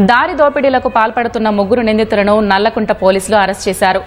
దారి దోపిడీలకు పాల్పడుతున్న ముగ్గురు నిందితులను నల్లకుంట పోలీసులు అరెస్ట్ చేశారు.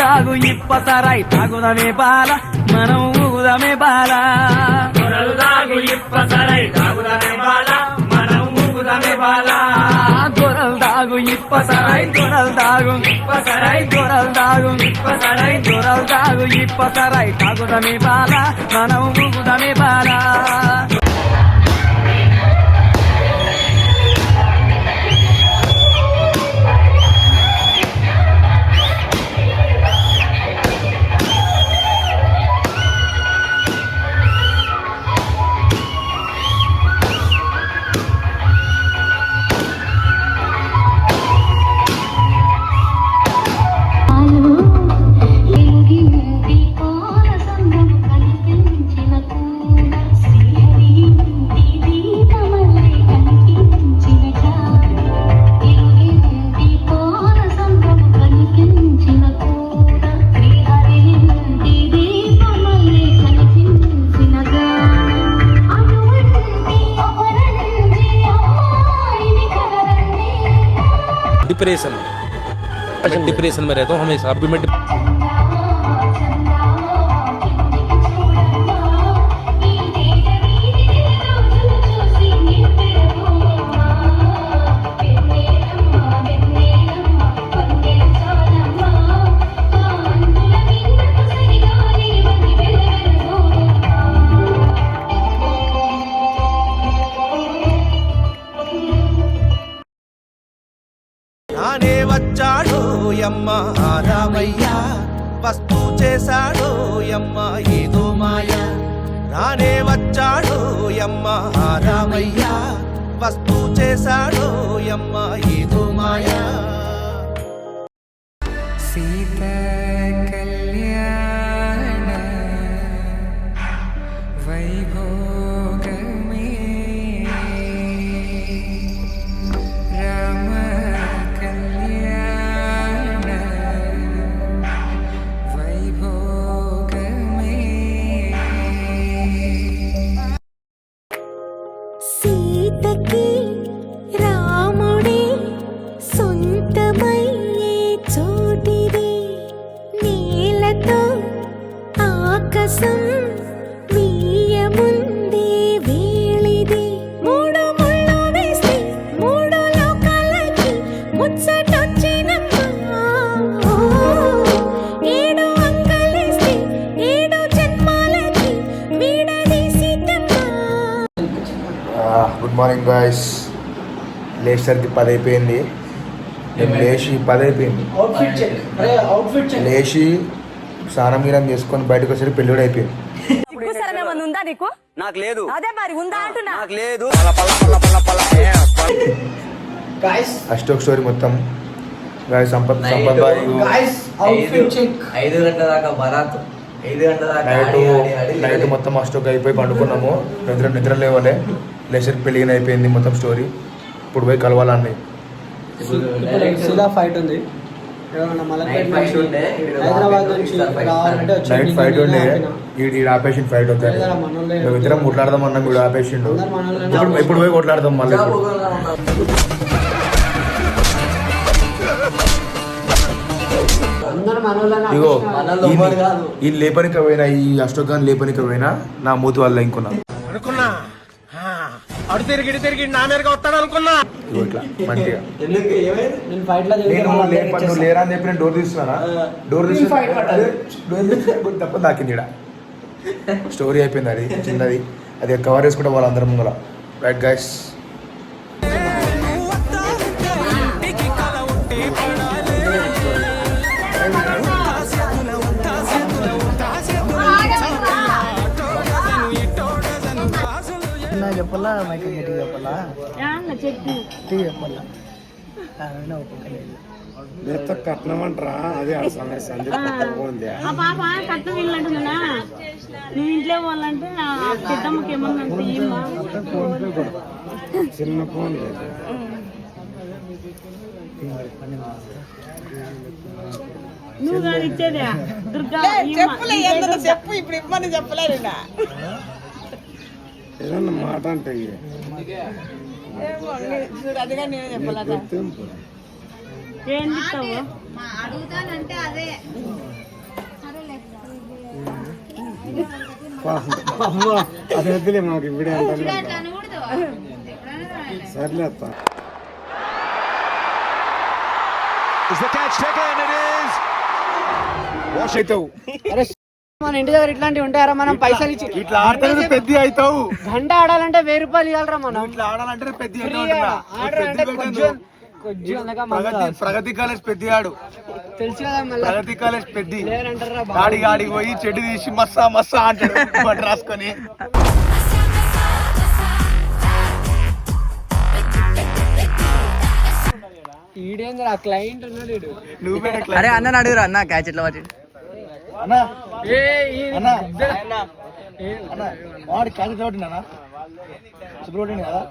దాగు ఇప్పసరాయి తాగుదమే బాల మనం ఊగుదమే బాల దాగు ఇప్పసరాయి తాగుదమే బాల మనం ఊగుదమే బాల దొరలు దాగు ఇప్పసరాయి దొరలు దాగు ఇప్పసరాయి దొరలు దాగు ఇప్పసరాయి దొరలు దాగు ఇప్పసరాయి తాగుదమే బాల మనం ఊగుదమే బాల डिप्रेशन में रहता हूँ हमेशा अभी मैं రానే వచ్చాడో యమ్మ రామయ్య వస్తూ చేశాడో యమ్మ ఏదో మాయ రానే వచ్చాడో యమ్మ రామయ్య వస్తూ చేశాడో యమ్మ ఏదో మాయ సీత కళ్యాణ వైభోగమే రామ సీతకి రాముడే సొంతమయ్యే చోటిది నీలతో ఆకాశం వీయముందే వేళిది మూడు ముళ్ళు వేస్తే మూడు లోకాలకి ముచ్చటొచ్చినమ్మా ఏడు అంగలేస్తే ఏడు జన్మాలకి వీడదీసిద్దమ్మా గుడ్ మార్నింగ్ గాయస్. లేచేసరికి 10 అయిపోయింది. నేను లేచి 10 అయిపోయింది. లేచి స్నానం గీనం చేసుకొని బయటకు వచ్చేసరికి పెళ్ళి కూడా అయిపోయింది. ఉందా నీకు? నాకు లేదు. అదే మరి ఉందా అంటున్నా. నాకు లేదు. అష్టోక్ స్టోరీ మొత్తం గాయస్. సంపత్ బాయ్ 5 గంటల దాకా బరాత్, 5 గంటల దాకా నైట్ మొత్తం అష్టోక్ అయిపోయి పండుకున్నాము. నిద్ర లేవలే. లేచేసరికి పెళ్ళిగిన అయిపోయింది మొత్తం స్టోరీ. ఇప్పుడు పోయి కలవాలన్నీ. ఫైట్ ఉంది. నైట్ ఫైట్ ఉండే. ఈ ఆపేషన్ ఫైట్ అవుతుంది. మేము ఇద్దరం కొట్లాడదాం అన్నాం. వీడు ఆపేసిండు. ఇప్పుడు పోయి కొట్లాడదాం మళ్ళీ. ఇగో ఈ లేపనిక పోయినా, ఈ అష్టోగాన్ లేపనిక పోయినా నా మూతి వల్ల ఇంకున్నా అడు తిరిగి నా మీదగా వస్తాడు అనుకున్నా. ఇట్లా మంచిగా నువ్వు లేరా అని చెప్పి నేను డోర్ తీస్తున్నానా? డోర్ తీసి తప్ప దాకింది. స్టోరీ అయిపోయింది. అది చిన్నది. అది కవర్ చేసుకుంటే వాళ్ళందరం ముంగల. Right guys. చెప్పాలా మైక్ చెప్పాలా చెప్పాలా కట్నమంటారా? అదే కట్నం వెళ్ళంటున్నా. నువ్వు ఇంట్లో వాళ్ళంటే పెద్దమ్మకి ఏమన్నా చిన్న ఫోన్ నువ్వు కాదు ఇచ్చేదే. దుర్గా చెప్పు ఇప్పుడు ఇవ్వని చెప్పలేదు. ఏదన్నా మాట అంటే అదిగా నేను చెప్పలేదు. ఏం చెప్తావు? అడుగుతానంటే అదే అది వద్దులే మాకు ఇప్పుడే సర్లే అత్త. మన ఇంటి దగ్గర ఇట్లాంటివి ఉంటారా? మనం పైసలు ఇచ్చి ఇట్లా ఆడితే పెద్ద అవుతావు. గంట ఆడాలంటే 1000 రూపాయలు ఇవ్వాలరా మనం. ఇట్లా ఆడాలంటే పెద్ద ప్రగతి కాలేజ్ పెద్ద ఆడు తెలుసు కదా. మళ్ళీ ప్రగతి కాలేజ్ పెద్ద లేరంటారా? ఆడికి పోయి చెడ్డి తీసి మస్సా మస్సా అంటాడు బట్ రాసుకొని. ఈడేంద్ర క్లయింట్ ఉన్నాడు. నువ్వే అరే అన్న అడుగురా అన్న క్యాచ్ ఎట్లా పట్టి వాడి క్యాచ్ ఎట్లా పట్టినా శుభ్రపట్టింది కదా.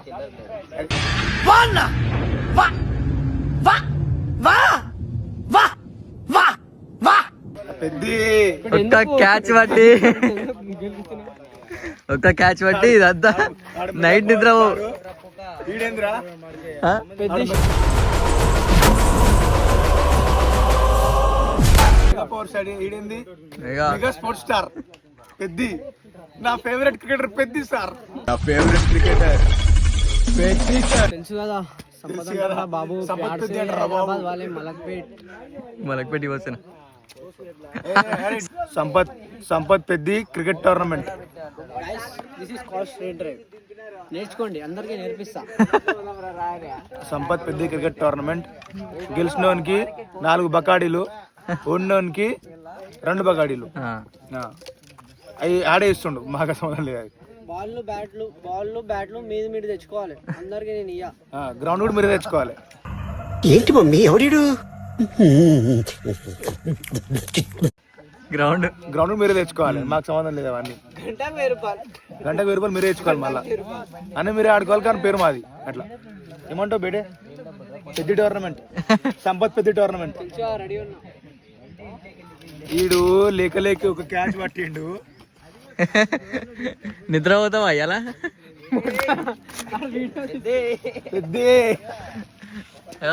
ఒక్క క్యాచ్ పట్టి ఇదంతా నైట్ నిద్ర. Sports star Peddi. నా ఫేవరెట్ క్రికెటర్ పెద్ది సార్. నా ఫేవరెట్ క్రికెటర్ పెద్ది సార్. తెలుసు కదా. బాబు వాళ్ళే మలక్పేట వస్తున్నా. Sampath Peddi cricket tournament. నేర్చుకోండి, అందరికీ నేర్పిస్తా. Sampath Peddi cricket tournament. గెలిచినోనికి 4 బకాడీలు, ఓడినోనికి 2 బకాడీలు. అవి ఆడే ఇస్తుండు. మాకు సంబంధం లేదు. బాల్ బ్యాట్లు మీరు తెచ్చుకోవాలి. అందరికి నేను గ్రౌండ్ కూడా మీరే తెచ్చుకోవాలి. ఏంటి మమ్మీ ఎవడు? గ్రౌండ్ మీరే తెచ్చుకోవాలి. మాకు సంబంధం లేదు. అవన్నీ గంటకు 1000 రూపాయలు మీరే తెచ్చుకోవాలి. మళ్ళీ అన్నీ మీరే ఆడుకోవాలి. కానీ పేరు మాది. అట్లా ఏమంటావు బేటే? పెద్ద టోర్నమెంట్, సంపత్ పెద్ద టోర్నమెంట్. రెడీ ఉన్నా. ఈడు లేక ఒక క్యాచ్ పట్టిండు. నిద్ర పోతావా అయ్యాలా?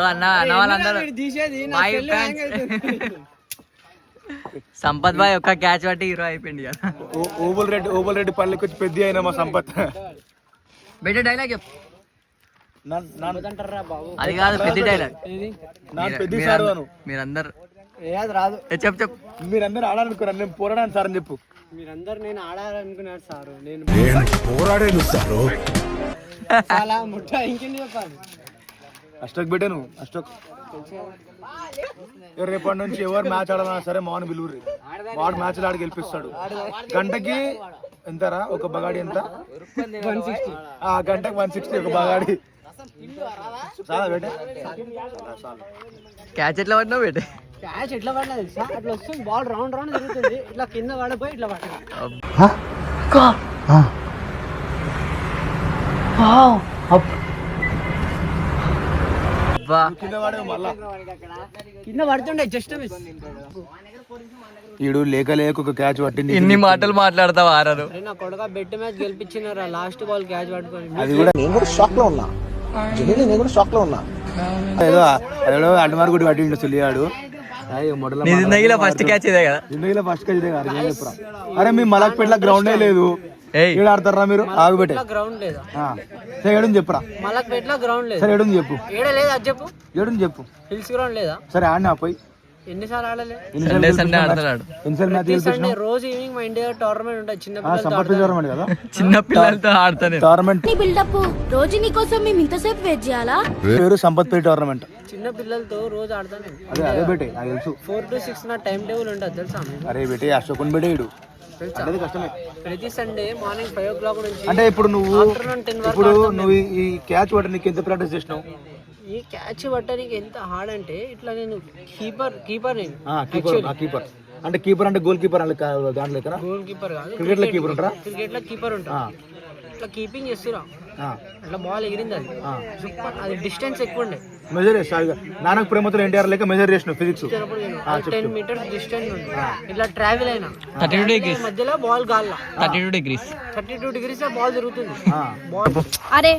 అన్న వాళ్ళందరూ సంపత్ బాయ్ ఒక్క క్యాచ్ పట్టి హీరో అయిపోయింది కదా. ఓబుల్ రెడ్డి పల్లెకి వచ్చి పెద్ద అయినా మా సంపత్. బెటర్ డైలాగ్ చెప్పు. బాబు అది కాదు పెద్ద డైలాగ్. పెద్ద సార్ మీరందరు ఏది రాదు. చెప్పు మీరందరూ ఆడాలనుకున్నారు, నేను పోరాడాను సార్ అని చెప్పు. మీరందరు నేను ఆడాలనుకున్నారు సారు. నేను పోరాడాను సారు. చాలా ముట్ట ఇంకేంటి చెప్పాలి. అష్టక్ పెట్టాను, అష్టక్. రేపటి నుంచి ఎవరు మ్యాచ్ ఆడాలన్నా సరే మౌన్ బిలువురి, వాడు మ్యాచ్లు ఆడి గెలిపిస్తాడు. గంటకి ఎంతరా ఒక బగాడి ఎంత? 160. గంటకి 160 ఒక బగాడి. చాలా బేటే క్యాచ్ ఎట్లా పడినావు బేటే? క్యాచ్ ఎట్లా పడినా తెలుసా? అట్లా వస్తుంది బాల్ రౌండ్ రౌండ్ తిరుగుతుంది, ఇట్లా కింద పడిపోయి ఇట్లా పడుతుంది. కింద పడుతుండే జస్ట్ మిస్. ఈడు లేక లేక ఒక క్యాచ్ పట్టింది. ఇన్ని మాటలు మాట్లాడతావు ఆరారు. నా కొడుక బెట్ మ్యాచ్ గెలిపించినారా లాస్ట్ బాల్ క్యాచ్ పట్టుకొని. అది కూడా నేను కూడా షాక్ లో ఉన్నా, నేను కూడా షాక్ లో ఉన్నా. ఏదో అదేదో అడ్డమారు గుడి పట్టిండు చెల్లియాడు. నీ జిందగీలో ఫస్ట్ క్యాచ్ ఇదే కదా? జిందగీలో ఫస్ట్ క్యాచ్ ఇదే కదా. చెప్పురా. అరే మీ మలక్పేటలో గ్రౌండే లేదు, ఏడు ఆడతారా మీరు? ఆగుబెట్టే గ్రౌండ్ లేదా? సరే ఏడుని చెప్పురా. మలక్పేటలో గ్రౌండ్ లేదు. సరే ఏడుని చెప్పు. ఏడ లేదు అది చెప్పు. ఏడుని చెప్పు. హిల్స్ గ్రౌండ్ లేదా? సరే ఆడినా పోయి. ఎన్నిసార్లు ఆడలే? సండే ఆడుతున్నాడు. ఎన్నిసార్లు మ్యాచ్ సండే రోజు ఈవినింగ్ మా ఇండియా టోర్నమెంట్ ఉంటుంది. సంపత్ టోర్నమెంట్ కదా, చిన్న పిల్లలతో ఆడతాను టోర్నమెంట్. బిల్డప్ రోజు నీకోసం మేము ఇంతసేపు వెయిట్ చేయాలా? పేరు సంపత్ పేరు టోర్నమెంట్. చిన్న పిల్లలతో రోజు ఆడతాను. అదే బెటే నాకు తెలుసు. 4 to 6 నా టైం టేబుల్ ఉంటుంది తెలుసా? అరే బెటే అశోకన్ బెటే ఇడు కష్టమే. ప్రతి సండే మార్నింగ్ 5 o'clock నుంచి అంటే ఇప్పుడు నువ్వు ఈ క్యాచ్ పట్ట నీకు ఎంత ప్రాక్టీస్ చేసినావు? ఈ క్యాచ్ పట్టడానికి ఎంత హార్డ్ అంటే ఇట్లా నేను కీపర్ నేను కీపర్ అంటే కీపర్ అంటే గోల్ కీపర్ దాంట్లో లెక్కన? గోల్ కీపర్ కాదు, క్రికెట్ లో కీపర్ ఉంటారా? క్రికెట్ లో కీపర్ ఉంటా. ఇట్లా కీపింగ్ చేస్తురా, అట్లా బాల్ ఎగిరింది అది సూపర్. అది డిస్టెన్స్ ఎక్కువ ఉండే. మెజర్ చేస్తా నానక్ ప్రేమతో ఎన్టీఆర్ లెక్క మెజర్ చేసిన ఫిజిక్స్ 10 meters డిస్టెన్స్ ఉంది. ఇట్లా ట్రావెల్ అయినా 32 degrees మధ్యలో బాల్ గాల్లా 32 degrees 32 degrees లో బాల్ తిరుగుతుంది. బాల్ అరే